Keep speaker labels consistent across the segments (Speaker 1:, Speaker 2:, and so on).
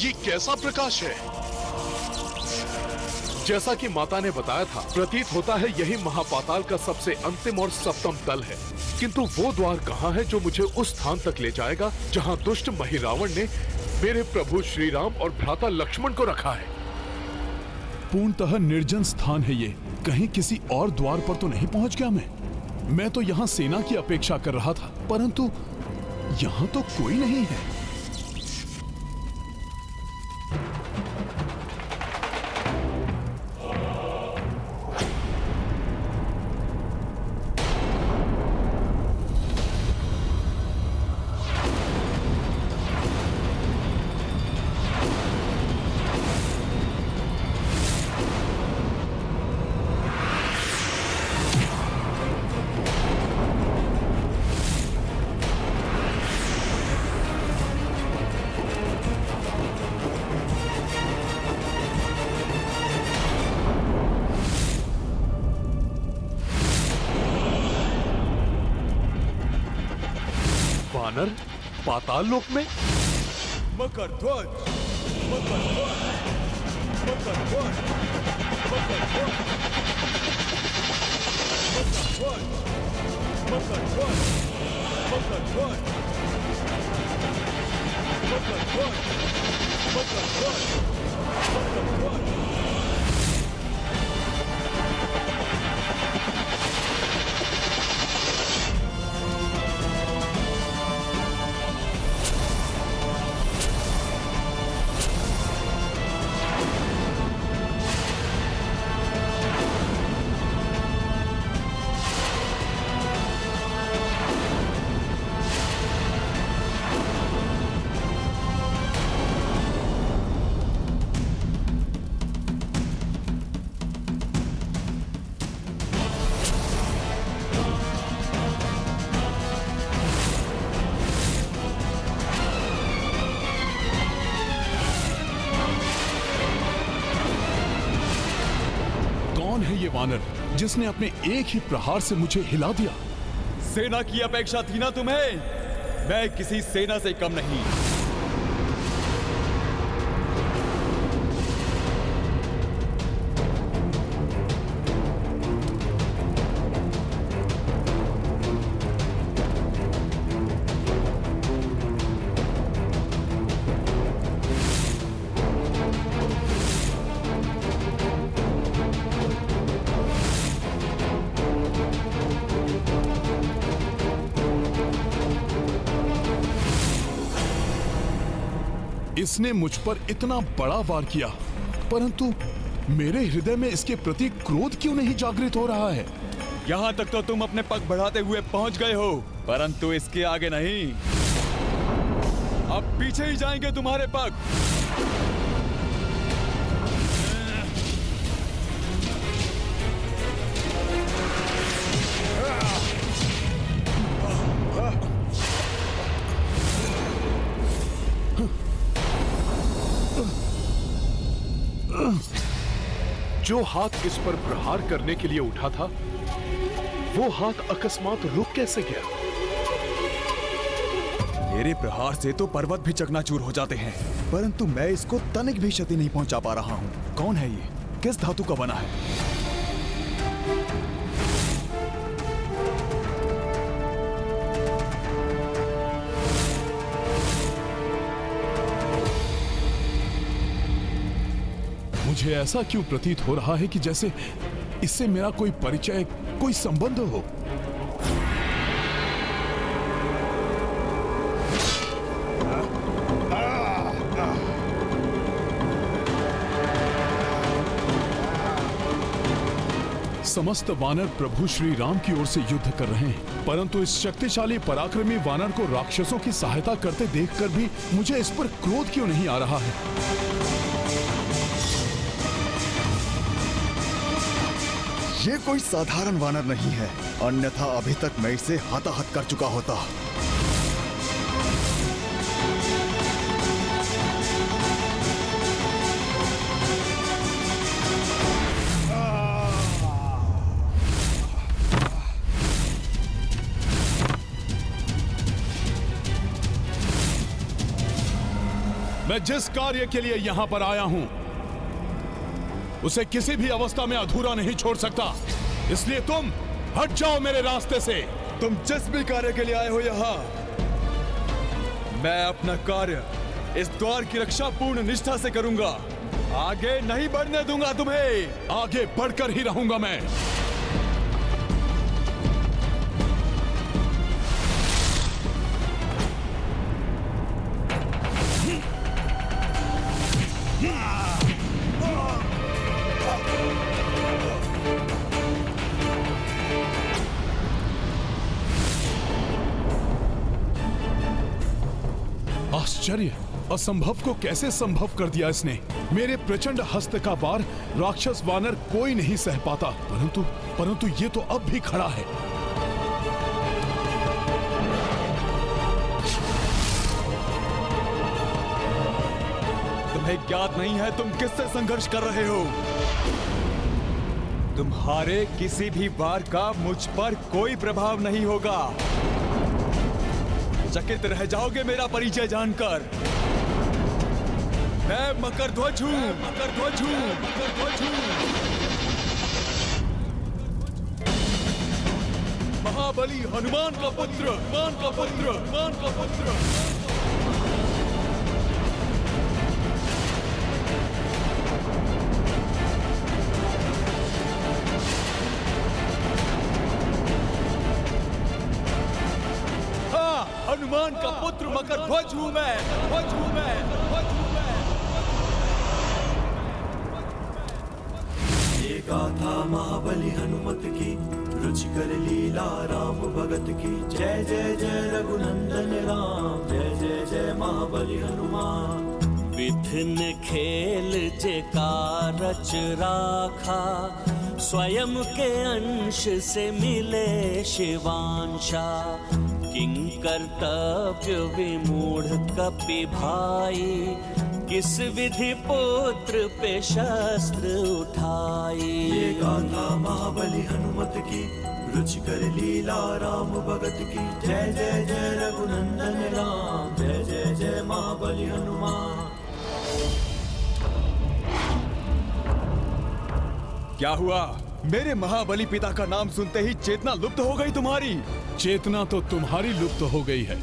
Speaker 1: ये कैसा प्रकाश है?
Speaker 2: जैसा कि माता ने बताया था, प्रतीत होता है यही महापाताल का सबसे अंतिम और सप्तम तल है। किंतु वो द्वार कहाँ है जो मुझे उस स्थान तक ले जाएगा जहाँ दुष्ट महिरावण ने मेरे प्रभु श्री राम और भ्राता लक्ष्मण को रखा है?
Speaker 3: पूर्णतः निर्जन स्थान है ये। कहीं किसी और द्वार पर तो नहीं पहुंच गया मैं तो यहाँ सेना की अपेक्षा कर रहा था, परंतु यहाँ तो कोई नहीं है।
Speaker 2: वानर पाताल लोक में?
Speaker 4: मकर ध्वज, मकर ध्वज, मकर ध्वज, मकर ध्वज, मकर ध्वज, मकर ध्वज, मकर ध्वज, मकर ध्वज, मकर ध्वज।
Speaker 3: कौन है ये वानर जिसने अपने एक ही प्रहार से मुझे हिला दिया?
Speaker 4: सेना की अपेक्षा थी ना तुम्हें? मैं किसी सेना से कम नहीं।
Speaker 3: इसने मुझ पर इतना बड़ा वार किया, परंतु मेरे हृदय में इसके प्रति क्रोध क्यों नहीं जागृत हो रहा है?
Speaker 4: यहां तक तो तुम अपने पग बढ़ाते हुए पहुंच गए हो, परंतु इसके आगे नहीं। अब पीछे ही जाएंगे तुम्हारे पग।
Speaker 2: जो हाथ इस पर प्रहार करने के लिए उठा था, वो हाथ अकस्मात रुक कैसे गया?
Speaker 4: मेरे प्रहार से तो पर्वत भी चकनाचूर हो जाते हैं, परंतु मैं इसको तनिक भी क्षति नहीं पहुंचा पा रहा हूं। कौन है ये? किस धातु का बना है?
Speaker 3: मुझे ऐसा क्यों प्रतीत हो रहा है कि जैसे इससे मेरा कोई परिचय, कोई संबंध हो। समस्त वानर प्रभु श्री राम की ओर से युद्ध कर रहे हैं, परंतु इस शक्तिशाली पराक्रमी वानर को राक्षसों की सहायता करते देखकर भी मुझे इस पर क्रोध क्यों नहीं आ रहा है?
Speaker 5: ये कोई साधारण वानर नहीं है, अन्यथा अभी तक मैं इसे हताहत कर चुका होता।
Speaker 3: मैं जिस कार्य के लिए यहां पर आया हूं उसे किसी भी अवस्था में अधूरा नहीं छोड़ सकता, इसलिए तुम हट जाओ मेरे रास्ते से।
Speaker 4: तुम जिस भी कार्य के लिए आए हो यहाँ, मैं अपना कार्य इस द्वार की रक्षा पूर्ण निष्ठा से करूंगा। आगे नहीं बढ़ने दूंगा तुम्हें।
Speaker 3: आगे बढ़कर ही रहूंगा मैं। आश्चर्य, असंभव को कैसे संभव कर दिया इसने। मेरे प्रचंड हस्त का वार राक्षस वानर कोई नहीं सह पाता, परंतु ये तो अब भी खड़ा है।
Speaker 4: तुम्हें ज्ञात नहीं है तुम किससे संघर्ष कर रहे हो। तुम्हारे किसी भी वार का मुझ पर कोई प्रभाव नहीं होगा। चकित रह जाओगे मेरा परिचय जानकर। मैं मकरध्वज हूं, मकरध्वज हूं, मकरध्वज हूं। महाबली हनुमान का पुत्र, हनुमान का पुत्र, हनुमान का पुत्र। हनुमान का पुत्र मकरध्वज हूं मैं, ध्वज हूं मैं, ध्वज हूं मैं।
Speaker 1: ये गाथा महाबली हनुमत की, रुचिकर लीला राम भगत की। जय जय जय रघुनंदन राम, जय जय जय महाबली हनुमान।
Speaker 6: विभिन्न खेल जे का रच राखा, स्वयं के अंश से मिले शिवांशा। किंग कर्तव्य विमूढ़ कपि भाई, किस विधि पुत्र पे शस्त्र उठाई।
Speaker 1: ये गाथा महाबली हनुमत की, रुचिकर लीला राम भगत की। जय जय जय रघुनंदन राम, जय जय जय महाबली हनुमान।
Speaker 4: क्या हुआ? मेरे महाबली पिता का नाम सुनते ही चेतना लुप्त हो गई तुम्हारी।
Speaker 3: चेतना तो तुम्हारी लुप्त हो गई है,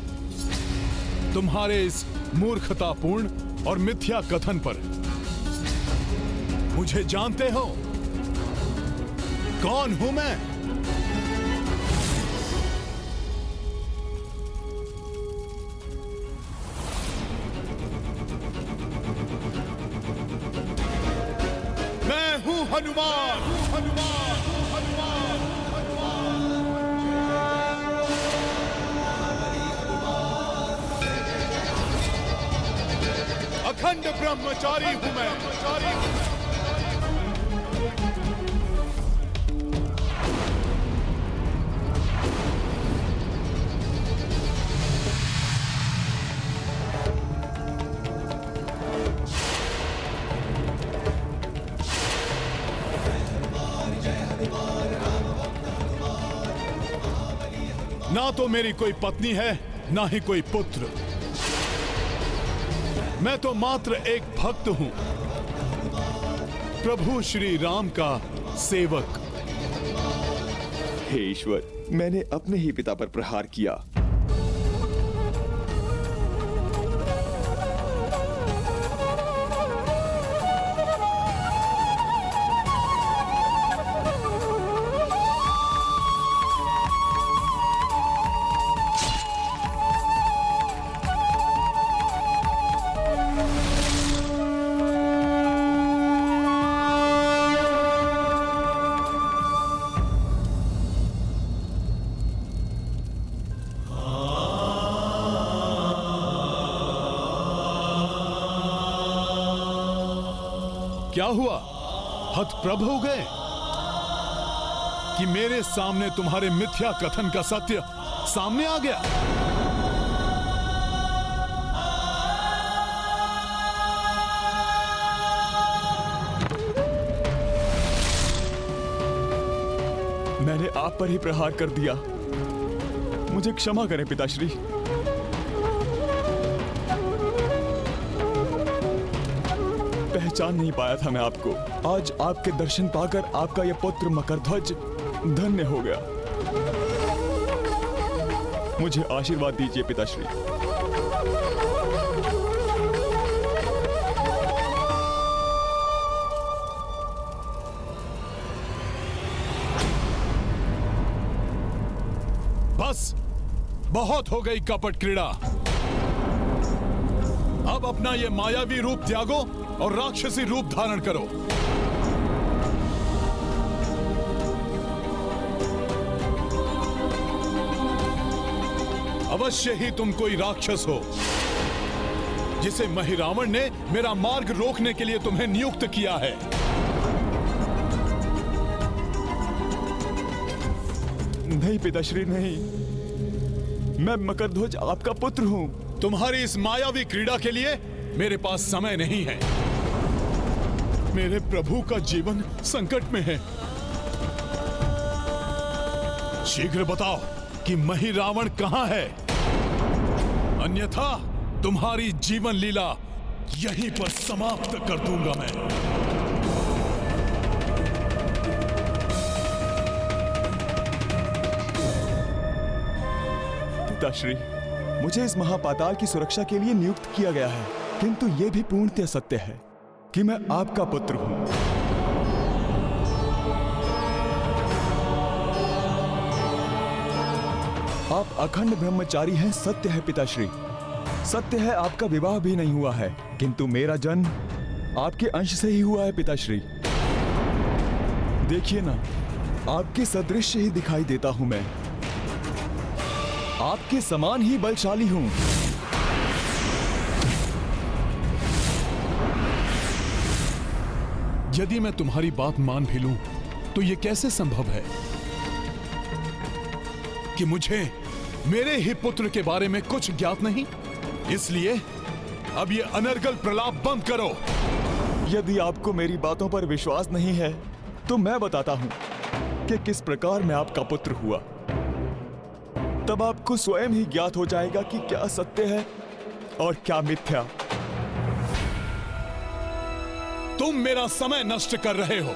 Speaker 3: तुम्हारे इस मूर्खतापूर्ण और मिथ्या कथन पर। मुझे जानते हो कौन हूं मैं? मैं हूं हनुमान, हनुमान, हनुमान, हनुमान। अखंड ब्रह्मचारी हूं मैं। ना तो मेरी कोई पत्नी है, ना ही कोई पुत्र। मैं तो मात्र एक भक्त हूं, प्रभु श्री राम का सेवक।
Speaker 7: हे ईश्वर, मैंने अपने ही पिता पर प्रहार किया।
Speaker 3: क्या हुआ? हतप्रभ हो गए कि मेरे सामने तुम्हारे मिथ्या कथन का सत्य सामने आ गया?
Speaker 4: मैंने आप पर ही प्रहार कर दिया। मुझे क्षमा करें पिताश्री। पहचान नहीं पाया था मैं आपको। आज आपके दर्शन पाकर आपका यह पुत्र मकरध्वज धन्य हो गया। मुझे आशीर्वाद दीजिए पिताश्री।
Speaker 3: बस बहुत हो गई कपट क्रीड़ा। अब अपना ये मायावी रूप त्यागो और राक्षसी रूप धारण करो। अवश्य ही तुम कोई राक्षस हो जिसे महिरावण ने मेरा मार्ग रोकने के लिए तुम्हें नियुक्त किया है।
Speaker 4: नहीं पिताश्री नहीं, मैं मकरध्वज आपका पुत्र हूं।
Speaker 3: तुम्हारी इस मायावी क्रीड़ा के लिए मेरे पास समय नहीं है। मेरे प्रभु का जीवन संकट में है। शीघ्र बताओ कि महिरावण कहां है, अन्यथा तुम्हारी जीवन लीला यहीं पर समाप्त कर दूंगा मैं।
Speaker 4: पिताश्री, मुझे इस महापाताल की सुरक्षा के लिए नियुक्त किया गया है, किंतु यह भी पूर्णतः सत्य है कि मैं आपका पुत्र हूं। आप अखंड ब्रह्मचारी हैं, सत्य है पिताश्री। सत्य है आपका विवाह भी नहीं हुआ है, किंतु मेरा जन्म आपके अंश से ही हुआ है पिताश्री। देखिए ना, आपके सदृश ही दिखाई देता हूं मैं, आपके समान ही बलशाली हूं।
Speaker 3: यदि मैं तुम्हारी बात मान भी लूं, तो यह कैसे संभव है कि मुझे मेरे ही पुत्र के बारे में कुछ ज्ञात नहीं? इसलिए अब ये अनर्गल प्रलाप बंद करो।
Speaker 4: यदि आपको मेरी बातों पर विश्वास नहीं है, तो मैं बताता हूं कि किस प्रकार मैं आपका पुत्र हुआ। तब आपको स्वयं ही ज्ञात हो जाएगा कि क्या सत्य है और क्या मिथ्या।
Speaker 3: तुम मेरा समय नष्ट कर रहे हो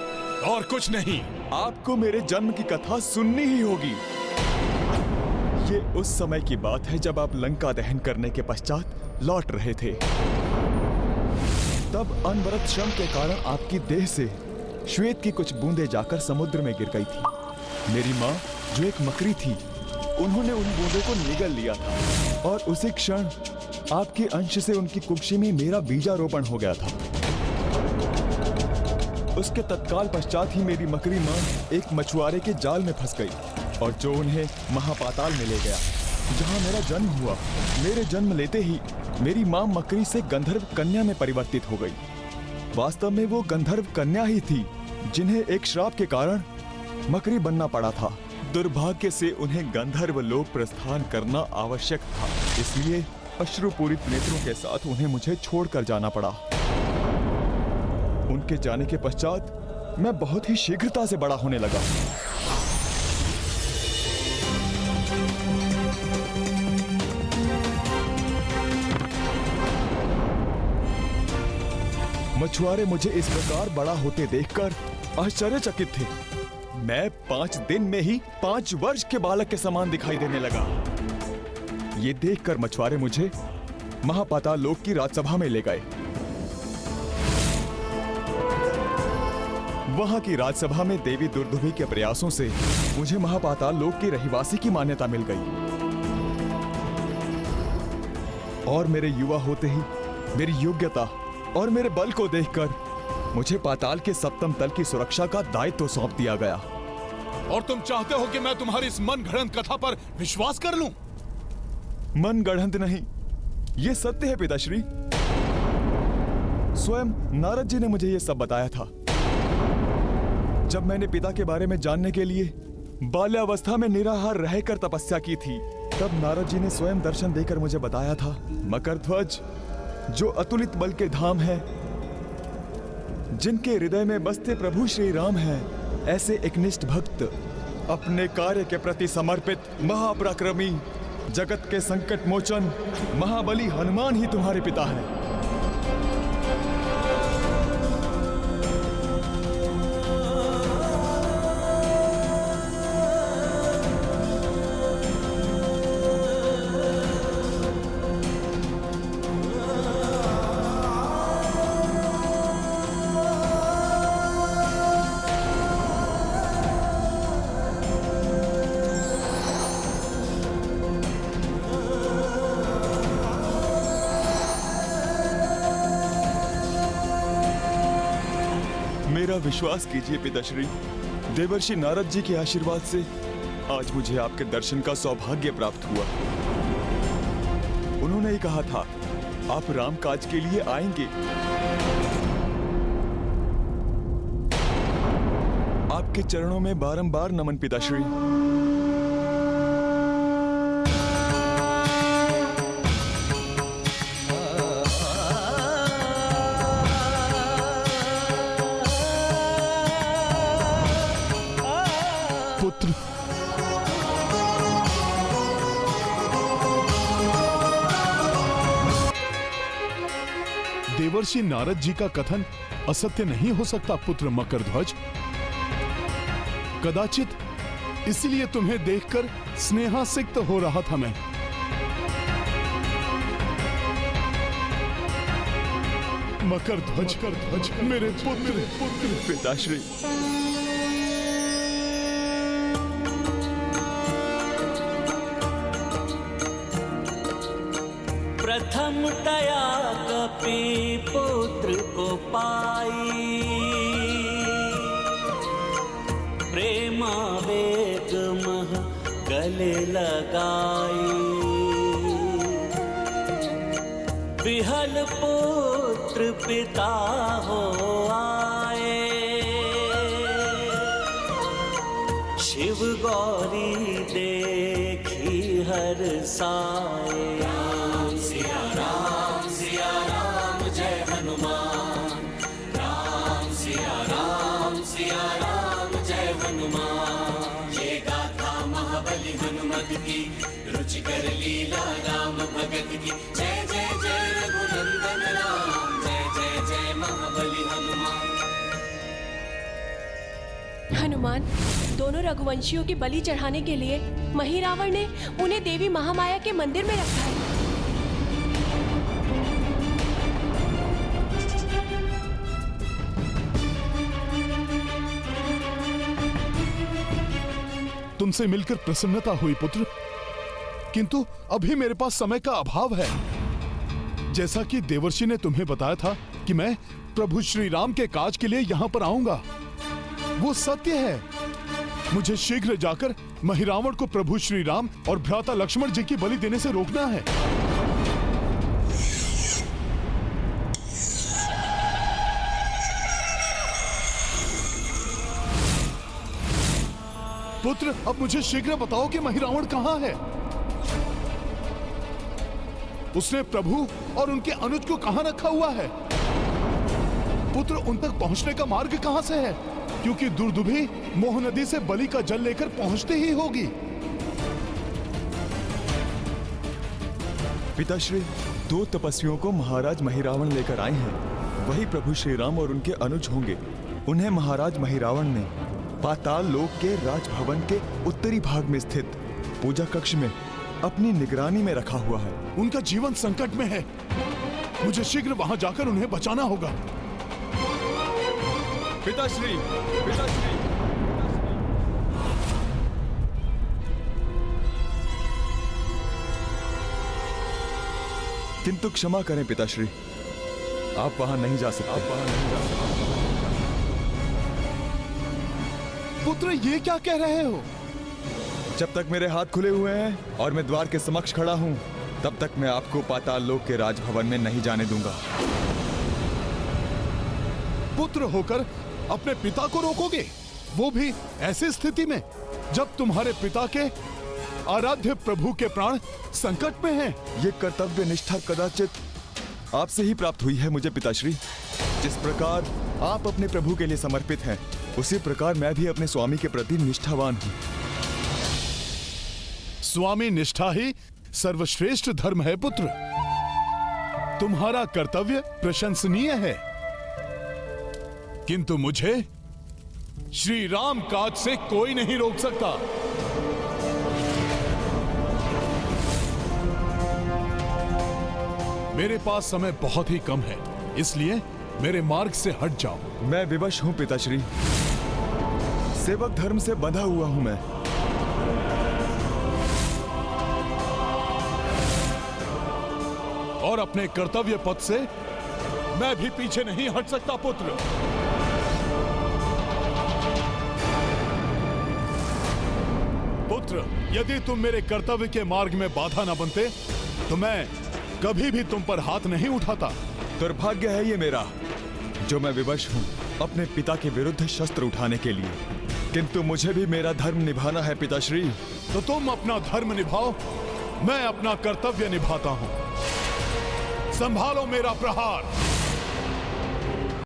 Speaker 3: और कुछ नहीं।
Speaker 4: आपको मेरे जन्म की कथा सुननी ही होगी। ये उस समय की बात है जब आप लंका दहन करने के पश्चात लौट रहे थे। तब अनवरत श्रम के कारण आपकी देह से श्वेत की कुछ बूंदें जाकर समुद्र में गिर गई थी। मेरी माँ, जो एक मकरी थी, उन्होंने उन बूंदों को निगल लिया था और उसी क्षण आपके अंश से उनकी कुक्षी में मेरा बीजारोपण हो गया था। उसके तत्काल पश्चात ही मेरी मकरी माँ एक मछुआरे के जाल में फंस गई और जो उन्हें महापाताल में ले गया, जहाँ मेरा जन्म हुआ। मेरे जन्म लेते ही मेरी माँ मकरी से गंधर्व कन्या में परिवर्तित हो गई। वास्तव में वो गंधर्व कन्या ही थी जिन्हें एक श्राप के कारण मकरी बनना पड़ा था। दुर्भाग्य से उन्हें गंधर्व लोक प्रस्थान करना आवश्यक था, इसलिए अश्रुपूरित नेत्रों के साथ उन्हें मुझे छोड़कर जाना पड़ा। उनके जाने के पश्चात मैं बहुत ही शीघ्रता से बड़ा होने लगा। मछुआरे मुझे इस प्रकार बड़ा होते देखकर आश्चर्यचकित थे। मैं 5 दिन में ही 5 वर्ष के बालक के समान दिखाई देने लगा। ये देखकर मछुआरे मुझे महापाताल लोक की राजसभा में ले गए। वहां की राजसभा में देवी दुर्दुभि के प्रयासों से मुझे महापाताल लोक की रहिवासी की मान्यता मिल गई और मेरे युवा होते ही मेरी योग्यता और मेरे बल को देखकर मुझे पाताल के सप्तम तल की सुरक्षा का दायित्व सौंप दिया गया।
Speaker 3: और तुम चाहते हो कि मैं तुम्हारी इस मन गढ़ंत कथा पर विश्वास कर लूं?
Speaker 4: मन गढ़ंत नहीं, यह सत्य है पिताश्री। स्वयं नारद जी ने मुझे यह सब बताया था। जब मैंने पिता के बारे में जानने के लिए बाल्यावस्था में निराहार रहकर तपस्या की थी, तब नारद जी ने स्वयं दर्शन देकर मुझे बताया था, मकरध्वज जो अतुलित बल के धाम है, जिनके हृदय में बसते प्रभु श्री राम हैं, ऐसे एक निष्ठ भक्त अपने कार्य के प्रति समर्पित महापराक्रमी जगत के संकट मोचन महाबली हनुमान ही तुम्हारे पिता हैं। मेरा विश्वास कीजिए पिताश्री, देवर्षि नारद जी के आशीर्वाद से आज मुझे आपके दर्शन का सौभाग्य प्राप्त हुआ। उन्होंने ही कहा था आप राम काज के लिए आएंगे। आपके चरणों में बारंबार नमन पिताश्री।
Speaker 3: पुत्र, देवर्षि नारद जी का कथन असत्य नहीं हो सकता पुत्र मकरध्वज। कदाचित इसलिए तुम्हें देखकर स्नेहासिक्त हो रहा था मैं। मकरध्वज, मेरे पुत्र।
Speaker 4: पिताश्री,
Speaker 6: प्रथम दया कपि पुत्र को पाई, प्रेमावेग मह गले लगाई। विहल पुत्र पिता हो आए, शिव गौरी देखी हर साए। सिया राम जय हनुमान, राम सिया राम जय हनुमान। ये गाथा महाबली हनुमत की, रुचिकर लीला राम भगत की। जय जय जय रघुनंदन राम, जय जय जय महाबली हनुमान।
Speaker 8: हनुमान, दोनों रघुवंशियों की बलि चढ़ाने के लिए महिरावण ने उन्हें देवी महामाया के मंदिर में रखा है।
Speaker 3: तुमसे मिलकर प्रसन्नता हुई पुत्र, किंतु अभी मेरे पास समय का अभाव है। जैसा कि देवर्षि ने तुम्हें बताया था कि मैं प्रभु श्री राम के काज के लिए यहां पर आऊंगा, वो सत्य है। मुझे शीघ्र जाकर महिरावण को प्रभु श्री राम और भ्राता लक्ष्मण जी की बलि देने से रोकना है। पुत्र, अब मुझे शीघ्र बताओ कि महिरावण कहां है? उसने प्रभु और उनके अनुज को कहां रखा हुआ है? पुत्र, उन तक पहुंचने का मार्ग कहां से है? क्योंकि दुर्दुभी मोह नदी से बलि का जल लेकर पहुंचते ही होगी।
Speaker 4: पिताश्री, 2 तपस्वियों को महाराज महिरावण लेकर आए हैं। वही प्रभु श्री राम और उनके अनुज होंगे। उन्हें महाराज महिरावण ने पाताल लोक के राजभवन के उत्तरी भाग में स्थित पूजा कक्ष में अपनी निगरानी में रखा हुआ है।
Speaker 3: उनका जीवन संकट में है। मुझे शीघ्र वहां जाकर उन्हें बचाना होगा।
Speaker 4: पिताश्री, पिताश्री। किंतु क्षमा करें पिताश्री, आप वहां नहीं जा सकते।
Speaker 3: पुत्र, ये क्या कह रहे हो?
Speaker 4: जब तक मेरे हाथ खुले हुए हैं और मैं द्वार के समक्ष खड़ा हूं, तब तक मैं आपको पाताल लोक के राजभवन में नहीं जाने दूंगा।
Speaker 3: पुत्र होकर अपने पिता को रोकोगे, वो भी ऐसी स्थिति में जब तुम्हारे पिता के आराध्य प्रभु के प्राण संकट में हैं।
Speaker 4: ये कर्तव्य निष्ठा कदाचित आपसे ही प्राप्त हुई है मुझे पिताश्री। जिस प्रकार आप अपने प्रभु के लिए समर्पित हैं, उसी प्रकार मैं भी अपने स्वामी के प्रति निष्ठावान हूं।
Speaker 3: स्वामी निष्ठा ही सर्वश्रेष्ठ धर्म है पुत्र। तुम्हारा कर्तव्य प्रशंसनीय है, किंतु मुझे श्री राम काज से कोई नहीं रोक सकता। मेरे पास समय बहुत ही कम है, इसलिए मेरे मार्ग से हट जाओ।
Speaker 4: मैं विवश हूं पिताश्री, सेवक धर्म से बंधा हुआ हूं मैं।
Speaker 3: और अपने कर्तव्य पथ से मैं भी पीछे नहीं हट सकता पुत्र। पुत्र, यदि तुम मेरे कर्तव्य के मार्ग में बाधा न बनते तो मैं कभी भी तुम पर हाथ नहीं उठाता।
Speaker 4: दुर्भाग्य है ये मेरा जो मैं विवश हूँ अपने पिता के विरुद्ध शस्त्र उठाने के लिए, किंतु मुझे भी मेरा धर्म निभाना है पिताश्री।
Speaker 3: तो तुम अपना धर्म निभाओ, मैं अपना कर्तव्य निभाता हूँ। संभालो मेरा प्रहार।